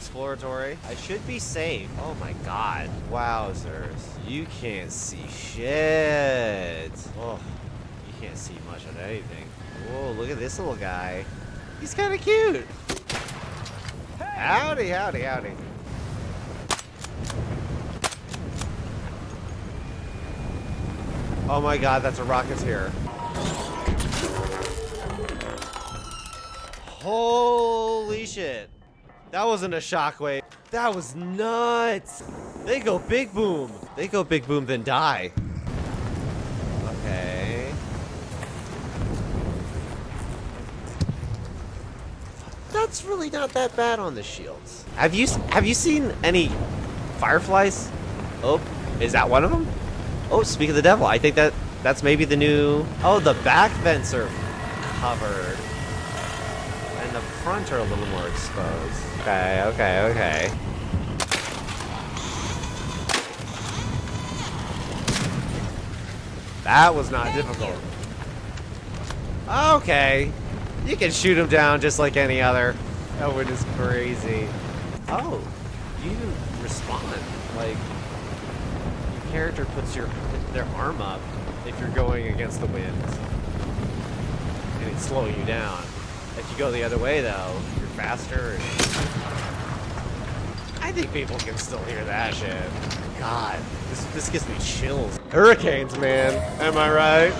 exploratory. I should be safe. Oh my god. Wowzers. You can't see shit. Oh, you can't see much of anything. Whoa, look at this little guy. He's kind of cute. Howdy, howdy, howdy. Oh my god, that's a Rocketeer. Holy shit. That wasn't a shockwave. That was nuts. They go big boom. They go big boom, then die. Okay. That's really not that bad on the shields. Have you seen any fireflies? Oh, is that one of them? Oh, speak of the devil. I think that's maybe the new... Oh, the back vents are covered. And the front are a little more exposed. Okay, okay, okay. That was not difficult. Okay. You can shoot him down just like any other. That one is crazy. Oh, you even respond. Like, your character puts their arm up if you're going against the wind. And it's slowing you down. If you go the other way, though, you're faster. I think people can still hear that shit. God, this gives me chills. Hurricanes, man. Am I right?